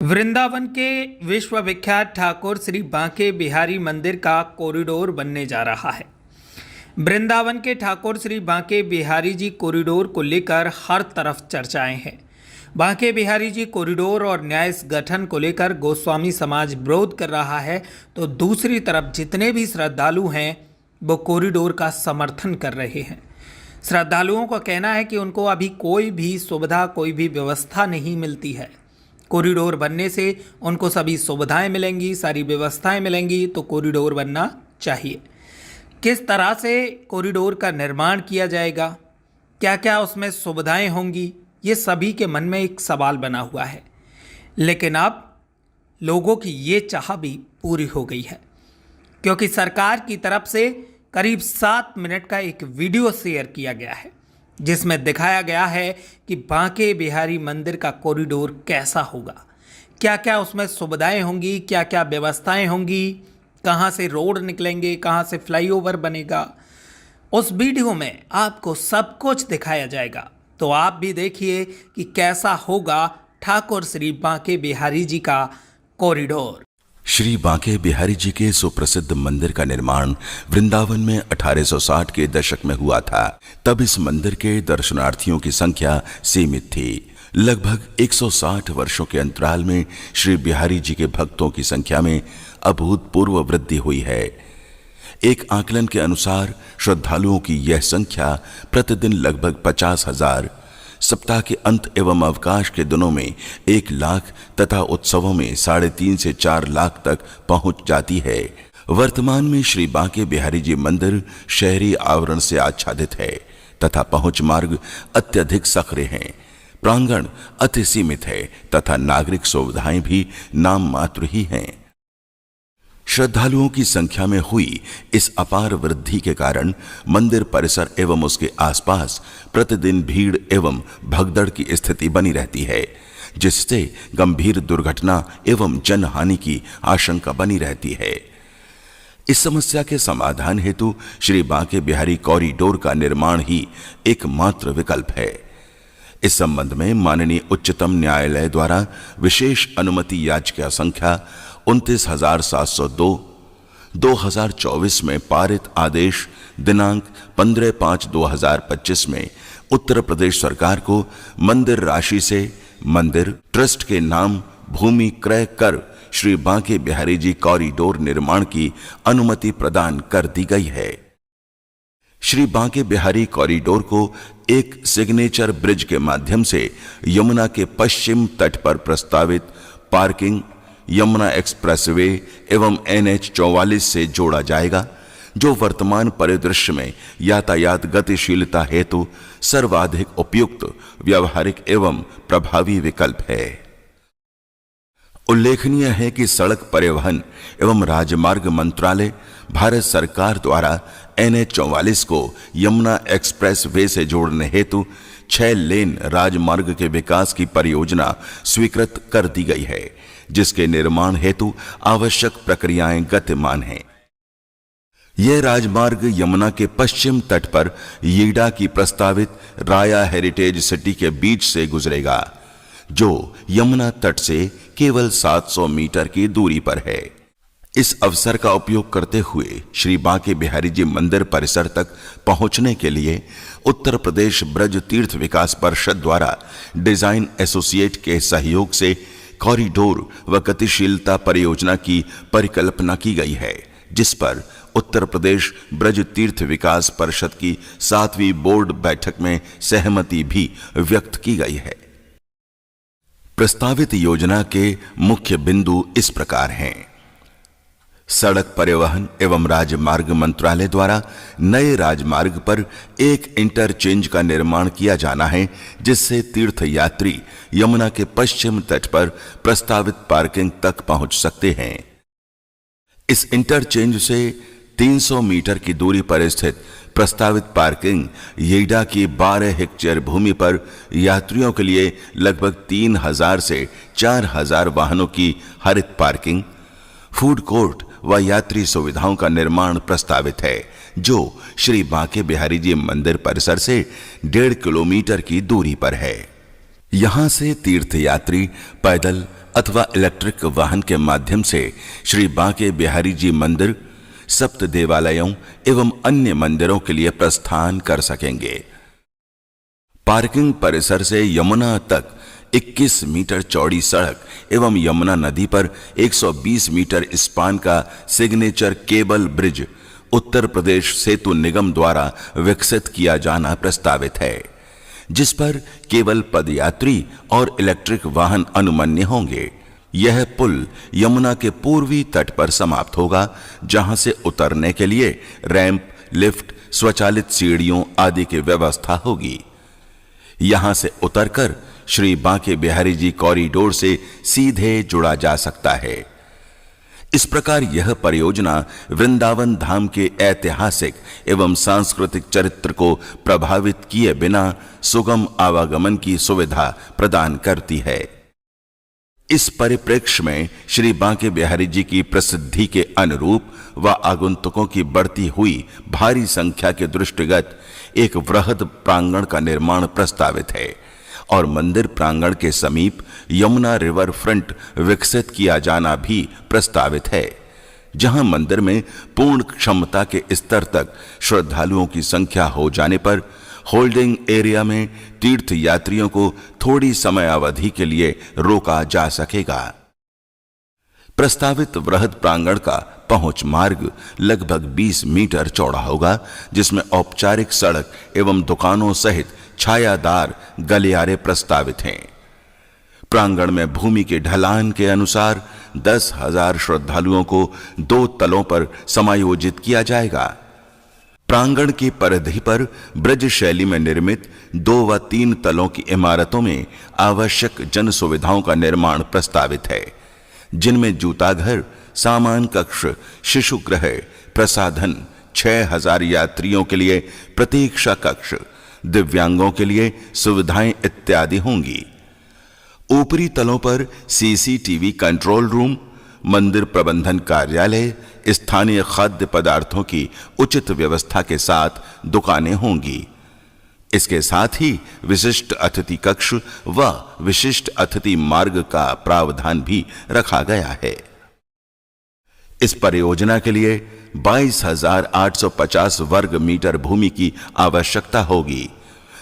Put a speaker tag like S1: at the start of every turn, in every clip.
S1: वृंदावन के विश्वविख्यात ठाकुर श्री बांके बिहारी मंदिर का कॉरिडोर बनने जा रहा है। वृंदावन के ठाकुर श्री बांके बिहारी जी कॉरिडोर को लेकर हर तरफ चर्चाएं हैं। बांके बिहारी जी कॉरिडोर और न्याय गठन को लेकर गोस्वामी समाज विरोध कर रहा है, तो दूसरी तरफ जितने भी श्रद्धालु हैं वो कॉरिडोर का समर्थन कर रहे हैं। श्रद्धालुओं का कहना है कि उनको अभी कोई भी सुविधा, कोई भी व्यवस्था नहीं मिलती है। कॉरिडोर बनने से उनको सभी सुविधाएं मिलेंगी, सारी व्यवस्थाएं मिलेंगी, तो कॉरिडोर बनना चाहिए। किस तरह से कॉरिडोर का निर्माण किया जाएगा, क्या क्या उसमें सुविधाएं होंगी, ये सभी के मन में एक सवाल बना हुआ है। लेकिन अब लोगों की ये चाह भी पूरी हो गई है, क्योंकि सरकार की तरफ से करीब 7 मिनट का एक वीडियो शेयर किया गया है, जिसमें दिखाया गया है कि बांके बिहारी मंदिर का कॉरिडोर कैसा होगा, क्या क्या उसमें सुविधाएं होंगी, क्या क्या व्यवस्थाएं होंगी, कहां से रोड निकलेंगे, कहां से फ्लाईओवर बनेगा। उस वीडियो में आपको सब कुछ दिखाया जाएगा। तो आप भी देखिए कि कैसा होगा ठाकुर श्री बांके बिहारी जी का कॉरिडोर।
S2: श्री बांके बिहारी जी के सुप्रसिद्ध मंदिर का निर्माण वृंदावन में 1860 के दशक में हुआ था। तब इस मंदिर के दर्शनार्थियों की संख्या सीमित थी। लगभग 160 वर्षों के अंतराल में श्री बिहारी जी के भक्तों की संख्या में अभूतपूर्व वृद्धि हुई है। एक आकलन के अनुसार श्रद्धालुओं की यह संख्या प्रतिदिन लगभग 50,000, सप्ताह के अंत एवं अवकाश के दिनों में 1 लाख तथा उत्सवों में 3.5 से 4 लाख तक पहुंच जाती है। वर्तमान में श्री बांके बिहारी जी मंदिर शहरी आवरण से आच्छादित है तथा पहुंच मार्ग अत्यधिक सक्रिय हैं। प्रांगण अति सीमित है तथा नागरिक सुविधाएं भी नाम मात्र ही हैं। श्रद्धालुओं की संख्या में हुई इस अपार वृद्धि के कारण मंदिर परिसर एवं उसके आसपास प्रतिदिन भीड़ एवं भगदड़ की स्थिति बनी रहती है, जिससे गंभीर दुर्घटना एवं जनहानि की आशंका बनी रहती है। इस समस्या के समाधान हेतु श्री बांके बिहारी कॉरिडोर का निर्माण ही एकमात्र विकल्प है। इस संबंध में माननीय उच्चतम न्यायालय द्वारा विशेष अनुमति याचिका संख्या 29,702 2024 में पारित आदेश दिनांक 15/5/2025 में उत्तर प्रदेश सरकार को मंदिर राशि से मंदिर ट्रस्ट के नाम भूमि क्रय कर श्री बांके बिहारी जी कॉरिडोर निर्माण की अनुमति प्रदान कर दी गई है। श्री बांके बिहारी कॉरिडोर को एक सिग्नेचर ब्रिज के माध्यम से यमुना के पश्चिम तट पर प्रस्तावित पार्किंग, यमुना एक्सप्रेसवे एवं NH 44 से जोड़ा जाएगा, जो वर्तमान परिदृश्य में यातायात गतिशीलता हेतु सर्वाधिक उपयुक्त, व्यावहारिक एवं प्रभावी विकल्प है। उल्लेखनीय है कि सड़क परिवहन एवं राजमार्ग मंत्रालय भारत सरकार द्वारा NH 44 को यमुना एक्सप्रेस वे से जोड़ने हेतु 6 लेन राजमार्ग के विकास की परियोजना स्वीकृत कर दी गई है, जिसके निर्माण हेतु आवश्यक प्रक्रियाएं गतिमान हैं। यह राजमार्ग यमुना के पश्चिम तट पर यीडा की प्रस्तावित राया हेरिटेज सिटी के बीच से गुजरेगा, जो यमुना तट से केवल 700 मीटर की दूरी पर है। इस अवसर का उपयोग करते हुए श्री बांके बिहारी जी मंदिर परिसर तक पहुंचने के लिए उत्तर प्रदेश ब्रज तीर्थ विकास परिषद द्वारा डिजाइन एसोसिएट के सहयोग से कॉरिडोर व गतिशीलता परियोजना की परिकल्पना की गई है, जिस पर उत्तर प्रदेश ब्रज तीर्थ विकास परिषद की 7वीं बोर्ड बैठक में सहमति भी व्यक्त की गई है। प्रस्तावित योजना के मुख्य बिंदु इस प्रकार हैं। सड़क परिवहन एवं राजमार्ग मंत्रालय द्वारा नए राजमार्ग पर एक इंटरचेंज का निर्माण किया जाना है, जिससे तीर्थयात्री यमुना के पश्चिम तट पर प्रस्तावित पार्किंग तक पहुंच सकते हैं। इस इंटरचेंज से 300 मीटर की दूरी पर स्थित प्रस्तावित पार्किंग येडा की 12 हेक्टेयर भूमि पर यात्रियों के लिए लगभग 3,000 से 4,000 वाहनों की हरित पार्किंग, फूड कोर्ट व यात्री सुविधाओं का निर्माण प्रस्तावित है, जो श्री बांके बिहारी जी मंदिर परिसर से 1.5 किलोमीटर की दूरी पर है। यहां से तीर्थयात्री पैदल अथवा इलेक्ट्रिक वाहन के माध्यम से श्री बांके बिहारी जी मंदिर, सप्त देवालयों एवं अन्य मंदिरों के लिए प्रस्थान कर सकेंगे। पार्किंग परिसर से यमुना तक 21 मीटर चौड़ी सड़क एवं यमुना नदी पर 120 मीटर स्पान का signature cable bridge Uttar Pradesh सेतु निगम द्वारा विकसित किया जाना प्रस्तावित है, जिस पर केवल पदयात्री और इलेक्ट्रिक वाहन अनुमन्य होंगे। यह पुल यमुना के पूर्वी तट पर समाप्त होगा, जहां से उतरने के लिए रैंप, लिफ्ट, स्वचालित सीढ़ियों आदि की व्यवस्था होगी। यहां से उतरकर श्री बांके बिहारी जी कॉरिडोर से सीधे जुड़ा जा सकता है। इस प्रकार यह परियोजना वृंदावन धाम के ऐतिहासिक एवं सांस्कृतिक चरित्र को प्रभावित किए बिना सुगम आवागमन की सुविधा प्रदान करती है। इस परिप्रेक्ष्य में श्री बांके बिहारी जी की प्रसिद्धि के अनुरूप व आगंतुकों की बढ़ती हुई भारी संख्या के दृष्टिगत एक वृहद प्रांगण का निर्माण प्रस्तावित है और मंदिर प्रांगण के समीप यमुना रिवर फ्रंट विकसित किया जाना भी प्रस्तावित है, जहां मंदिर में पूर्ण क्षमता के स्तर तक श्रद्धालुओं की संख्या हो जाने पर होल्डिंग एरिया में तीर्थ यात्रियों को थोड़ी समय अवधि के लिए रोका जा सकेगा। प्रस्तावित वृहद प्रांगण का पहुंच मार्ग लगभग 20 मीटर चौड़ा होगा, जिसमें औपचारिक सड़क एवं दुकानों सहित छायादार गलियारे प्रस्तावित हैं। प्रांगण में भूमि के ढलान के अनुसार 10,000 श्रद्धालुओं को 2 तलों पर समायोजित किया जाएगा। प्रांगण की परिधि पर ब्रज शैली में निर्मित 2 व 3 तलों की इमारतों में आवश्यक जन सुविधाओं का निर्माण प्रस्तावित है, जिनमें जूताघर, सामान कक्ष, शिशु गृह, प्रसाधन, 6,000 यात्रियों के लिए प्रतीक्षा कक्ष, दिव्यांगों के लिए सुविधाएं इत्यादि होंगी। ऊपरी तलों पर सीसीटीवी कंट्रोल रूम, मंदिर प्रबंधन कार्यालय, स्थानीय खाद्य पदार्थों की उचित व्यवस्था के साथ दुकानें होंगी। इसके साथ ही विशिष्ट अतिथि कक्ष व विशिष्ट अतिथि मार्ग का प्रावधान भी रखा गया है। इस परियोजना के लिए 22,850 वर्ग मीटर भूमि की आवश्यकता होगी,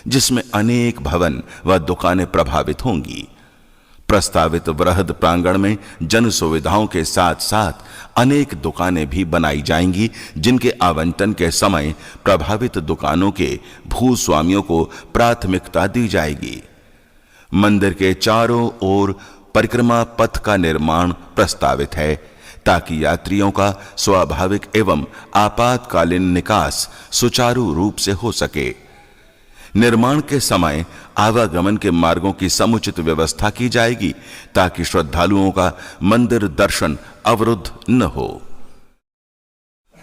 S2: जिसमें अनेक भवन व दुकानें प्रभावित होंगी। प्रस्तावित वृहद प्रांगण में जन सुविधाओं के साथ साथ अनेक दुकानें भी बनाई जाएंगी, जिनके आवंटन के समय प्रभावित दुकानों के भूस्वामियों को प्राथमिकता दी जाएगी। मंदिर के चारों ओर परिक्रमा पथ का निर्माण प्रस्तावित है, ताकि यात्रियों का स्वाभाविक एवं आपातकालीन निकास सुचारू रूप से हो सके। निर्माण के समय आवागमन के मार्गों की समुचित व्यवस्था की जाएगी, ताकि श्रद्धालुओं का मंदिर दर्शन अवरुद्ध न हो।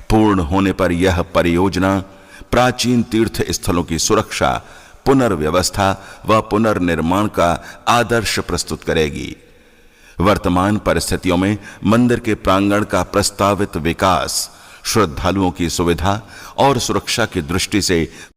S2: पूर्ण होने पर यह परियोजना प्राचीन तीर्थ स्थलों की सुरक्षा, पुनर्व्यवस्था व पुनर्निर्माण का आदर्श प्रस्तुत करेगी। वर्तमान परिस्थितियों में मंदिर के प्रांगण का प्रस्तावित विकास श्रद्धालुओं की सुविधा और सुरक्षा की दृष्टि से